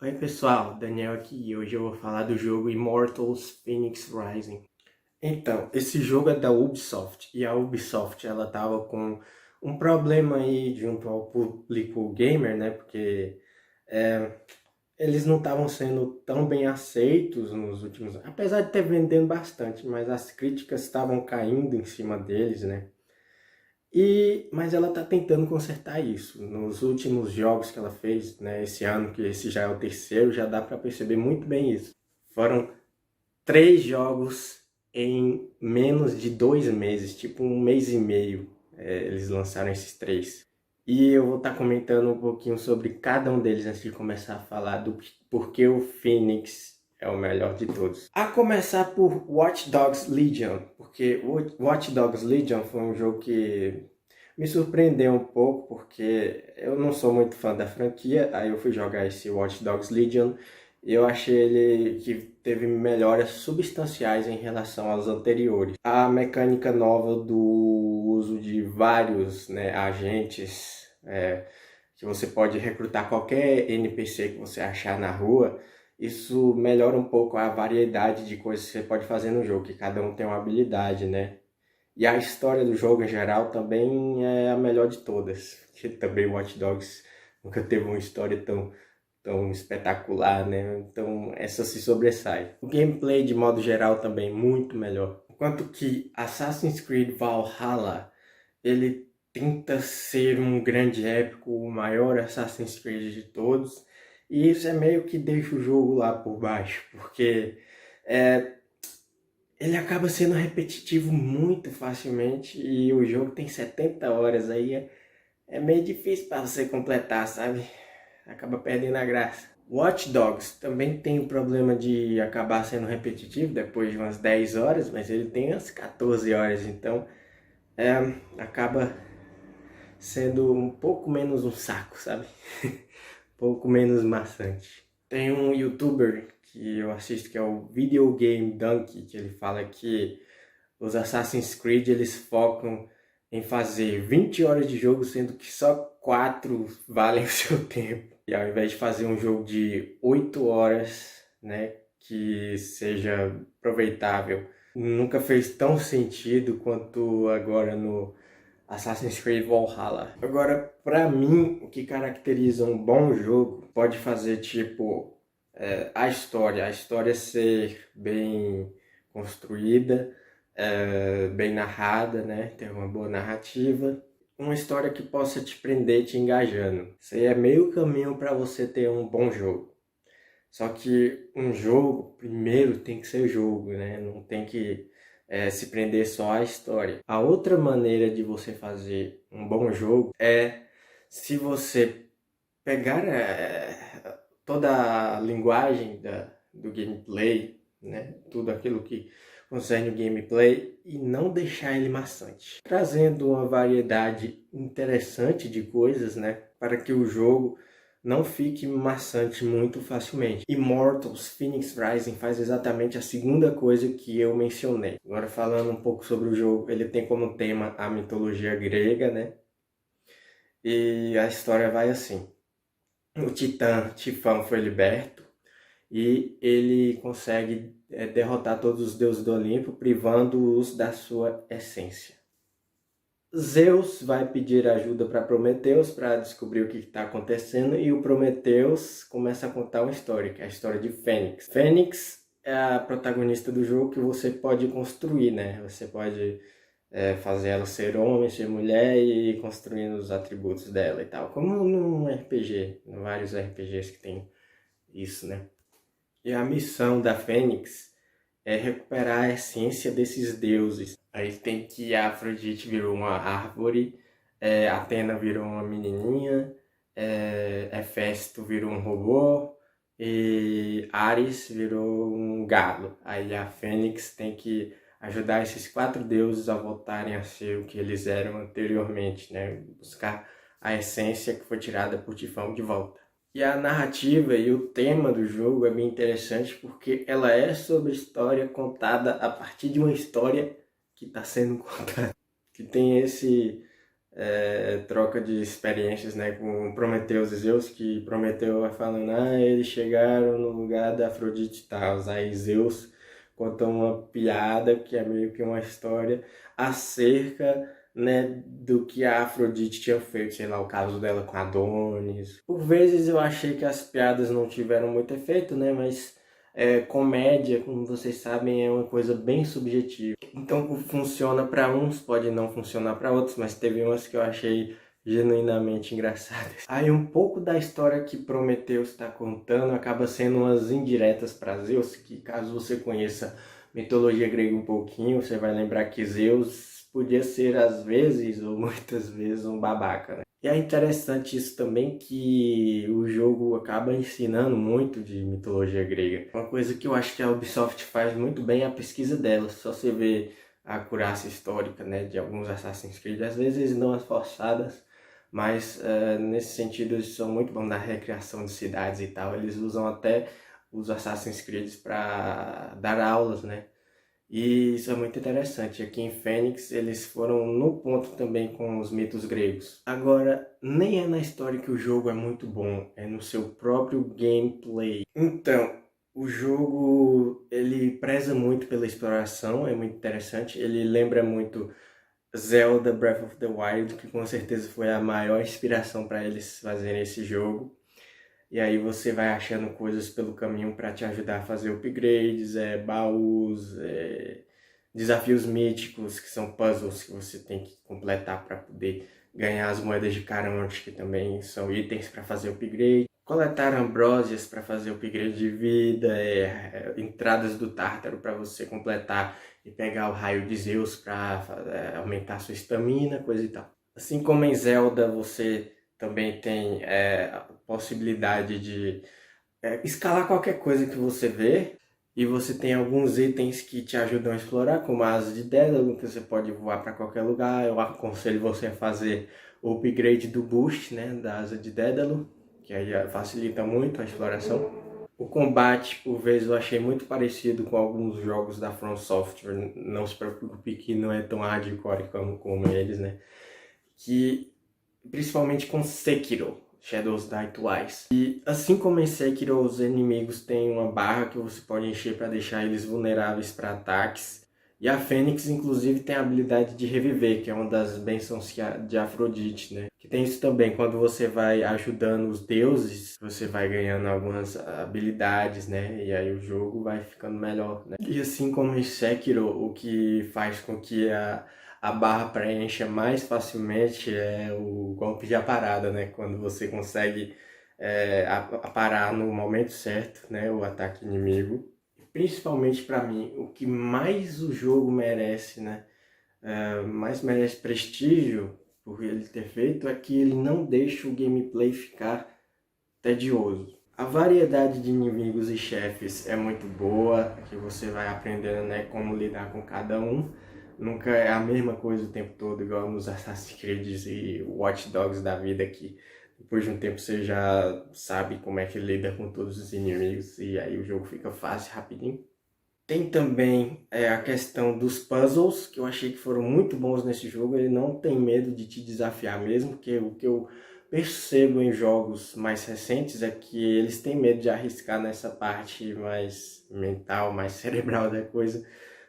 Oi pessoal, Daniel aqui e hoje eu vou falar do jogo Immortals Fenyx Rising. Então, esse jogo é da Ubisoft e a Ubisoft ela tava com um problema aí junto ao público gamer, né? Porque é, eles não estavam sendo tão bem aceitos nos últimos anos, apesar de ter vendendo bastante, mas as críticas estavam caindo em cima deles, né? Mas ela está tentando consertar isso. Nos últimos jogos que ela fez, né, esse ano, que esse já é o terceiro, já dá para perceber muito bem isso. Foram 3 jogos em menos de 2 meses, tipo 1 mês e meio, eles lançaram esses 3. E eu vou estar comentando um pouquinho sobre cada um deles antes de começar a falar do porquê o Phoenix é o melhor de todos. A começar por Watch Dogs Legion, porque Watch Dogs Legion foi um jogo que me surpreendeu um pouco, porque eu não sou muito fã da franquia, aí eu fui jogar esse Watch Dogs Legion e eu achei ele que teve melhoras substanciais em relação aos anteriores. A mecânica nova do uso de vários, né, agentes, que você pode recrutar qualquer NPC que você achar na rua, isso melhora um pouco a variedade de coisas que você pode fazer no jogo, que cada um tem uma habilidade, né? E a história do jogo em geral também é a melhor de todas, que também Watch Dogs nunca teve uma história tão espetacular, né? Então essa se sobressai. O gameplay de modo geral também muito melhor. Enquanto que Assassin's Creed Valhalla, ele tenta ser um grande épico, o maior Assassin's Creed de todos, e isso é meio que deixa o jogo lá por baixo, porque é, ele acaba sendo repetitivo muito facilmente e o jogo tem 70 horas aí, é meio difícil para você completar, sabe? Acaba perdendo a graça. Watch Dogs também tem o problema de acabar sendo repetitivo depois de umas 10 horas, mas ele tem umas 14 horas, então acaba sendo um pouco menos um saco, sabe? Um pouco menos maçante. Tem um youtuber que eu assisto que é o Video Game Donkey, que ele fala que os Assassin's Creed eles focam em fazer 20 horas de jogo, sendo que só 4 valem o seu tempo. E ao invés de fazer um jogo de 8 horas, né, que seja aproveitável, nunca fez tão sentido quanto agora no Assassin's Creed Valhalla. Agora, pra mim, o que caracteriza um bom jogo pode fazer tipo a história ser bem construída, bem narrada, né? Ter uma boa narrativa, uma história que possa te prender, te engajando. Isso aí é meio caminho para você ter um bom jogo. Só que um jogo, primeiro, tem que ser jogo, né? Não tem que se prender só à história. A outra maneira de você fazer um bom jogo é se você pegar toda a linguagem do gameplay, né? Tudo aquilo que concerne o gameplay e não deixar ele maçante. Trazendo uma variedade interessante de coisas, né? Para que o jogo não fique maçante muito facilmente. Immortals Fenyx Rising faz exatamente a segunda coisa que eu mencionei. Agora falando um pouco sobre o jogo, ele tem como tema a mitologia grega, né? E a história vai assim. O Titã Tifão foi liberto e ele consegue derrotar todos os deuses do Olimpo, privando-os da sua essência. Zeus vai pedir ajuda para Prometeus para descobrir o que está acontecendo e o Prometeus começa a contar uma história, que é a história de Fênix. Fênix é a protagonista do jogo que você pode construir, né? Você pode fazer ela ser homem, ser mulher e ir construindo os atributos dela e tal. Como num RPG, em vários RPGs que tem isso, né? E a missão da Fênix é recuperar a essência desses deuses. Aí tem que a Afrodite virou uma árvore, Atena virou uma menininha, Hefesto virou um robô e Ares virou um galo. Aí a Fênix tem que ajudar esses 4 deuses a voltarem a ser o que eles eram anteriormente, né? Buscar a essência que foi tirada por Tifão de volta. E a narrativa e o tema do jogo é bem interessante porque ela é sobre história contada a partir de uma história que está sendo contada. Que tem troca de experiências, né, com Prometeus e Zeus, que Prometeu vai falando, eles chegaram no lugar da Afrodite e tal, aí Zeus conta uma piada, que é meio que uma história acerca, né, do que a Afrodite tinha feito, sei lá, o caso dela com Adonis. Por vezes eu achei que as piadas não tiveram muito efeito, né, mas comédia, como vocês sabem, é uma coisa bem subjetiva. Então funciona para uns, pode não funcionar para outros, mas teve umas que eu achei genuinamente engraçadas. Aí um pouco da história que Prometeus está contando acaba sendo umas indiretas para Zeus, que caso você conheça mitologia grega um pouquinho, você vai lembrar que Zeus podia ser às vezes, ou muitas vezes, um babaca, né? E é interessante isso também, que o jogo acaba ensinando muito de mitologia grega. Uma coisa que eu acho que a Ubisoft faz muito bem é a pesquisa dela. Só você vê a acurácia histórica, né, de alguns Assassin's Creed. Às vezes eles dão as forçadas, mas nesse sentido eles são muito bons na recriação de cidades e tal. Eles usam até os Assassin's Creed para dar aulas, né? E isso é muito interessante. Aqui em Fênix eles foram no ponto também com os mitos gregos. Agora, nem é na história que o jogo é muito bom, é no seu próprio gameplay. Então, o jogo ele preza muito pela exploração, é muito interessante. Ele lembra muito Zelda Breath of the Wild, que com certeza foi a maior inspiração para eles fazerem esse jogo. E aí você vai achando coisas pelo caminho para te ajudar a fazer upgrades, baús, desafios míticos, que são puzzles que você tem que completar para poder ganhar as moedas de Caronte, que também são itens para fazer upgrade. Coletar ambrósias para fazer upgrade de vida, entradas do Tártaro para você completar e pegar o raio de Zeus para aumentar sua estamina, coisa e tal. Assim como em Zelda você também tem a possibilidade de escalar qualquer coisa que você vê, e você tem alguns itens que te ajudam a explorar, como a asa de Dédalo, que você pode voar para qualquer lugar. Eu aconselho você a fazer o upgrade do boost, né, da asa de Dédalo, que aí facilita muito a exploração. O combate, por vezes, eu achei muito parecido com alguns jogos da From Software. Não se preocupe que não é tão hardcore como eles, né? Principalmente com Sekiro, Shadows Die Twice. E assim como em Sekiro, os inimigos têm uma barra que você pode encher para deixar eles vulneráveis para ataques. E a Fênix, inclusive, tem a habilidade de reviver, que é uma das bênçãos de Afrodite, né? Que tem isso também, quando você vai ajudando os deuses, você vai ganhando algumas habilidades, né? E aí o jogo vai ficando melhor, né? E assim como em Sekiro, o que faz com que a barra preencha mais facilmente é o golpe de aparada, né? Quando você consegue aparar no momento certo, né? O ataque inimigo. Principalmente para mim, o que mais o jogo merece, né? Mais merece prestígio por ele ter feito, é que ele não deixa o gameplay ficar tedioso. A variedade de inimigos e chefes é muito boa, que você vai aprendendo, né, como lidar com cada um. Nunca é a mesma coisa o tempo todo, igual nos Assassin's Creed e Watch Dogs da vida, que depois de um tempo você já sabe como é que lida com todos os inimigos e aí o jogo fica fácil, rapidinho. Tem também a questão dos puzzles, que eu achei que foram muito bons nesse jogo. Ele não tem medo de te desafiar mesmo, porque o que eu percebo em jogos mais recentes é que eles têm medo de arriscar nessa parte mais mental, mais cerebral da coisa,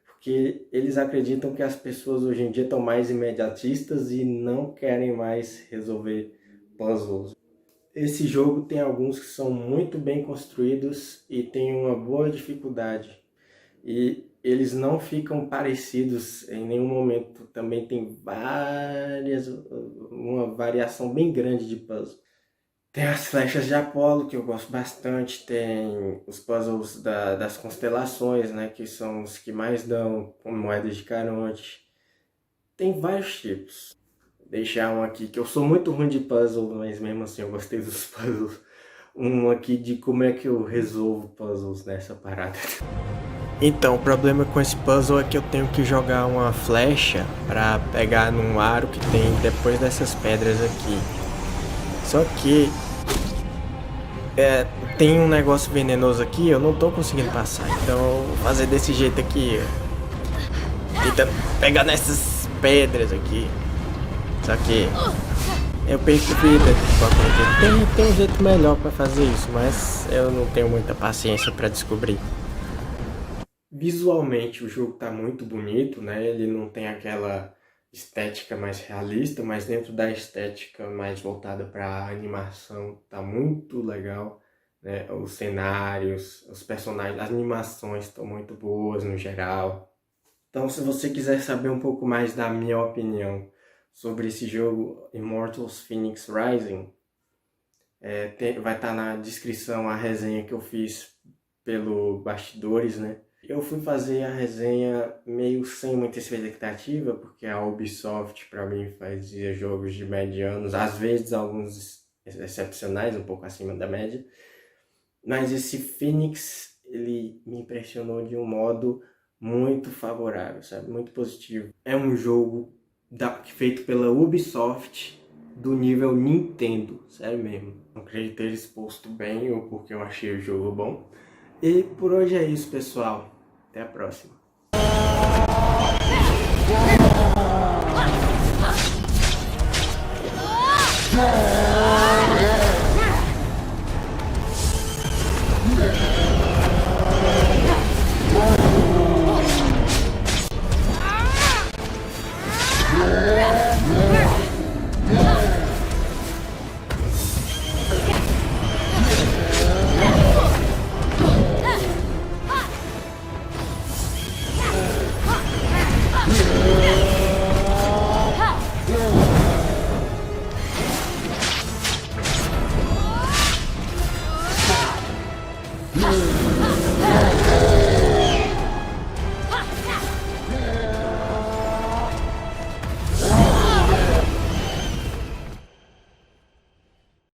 porque eles acreditam que as pessoas hoje em dia estão mais imediatistas e não querem mais resolver puzzles. Esse jogo tem alguns que são muito bem construídos e tem uma boa dificuldade. E eles não ficam parecidos em nenhum momento. Também tem uma variação bem grande de puzzle. Tem as flechas de Apolo, que eu gosto bastante. Tem os puzzles das constelações, né, que são os que mais dão moedas de Caronte. Tem vários tipos. Deixar um aqui, que eu sou muito ruim de puzzle, mas mesmo assim eu gostei dos puzzles. Um aqui de como é que eu resolvo puzzles nessa parada. Então, o problema com esse puzzle é que eu tenho que jogar uma flecha pra pegar num aro que tem depois dessas pedras aqui. Só que tem um negócio venenoso aqui, eu não tô conseguindo passar. Então eu vou fazer desse jeito aqui, tentando pegar nessas pedras aqui. Só que eu perco vida, porque tem um jeito melhor pra fazer isso, mas eu não tenho muita paciência pra descobrir. Visualmente o jogo tá muito bonito, né? Ele não tem aquela estética mais realista, mas dentro da estética mais voltada para animação tá muito legal, né? Os cenários, os personagens, as animações estão muito boas no geral. Então, se você quiser saber um pouco mais da minha opinião sobre esse jogo Immortals Fenyx Rising, vai estar na descrição a resenha que eu fiz pelo Bastidores, né? Eu fui fazer a resenha meio sem muita expectativa, porque a Ubisoft para mim fazia jogos de medianos, às vezes alguns excepcionais, um pouco acima da média. Mas esse Fenyx, ele me impressionou de um modo muito favorável, sabe? Muito positivo. É um jogo feito pela Ubisoft do nível Nintendo, sério mesmo. Não acredito ter exposto bem ou porque eu achei o jogo bom. E por hoje é isso, pessoal. Até a próxima.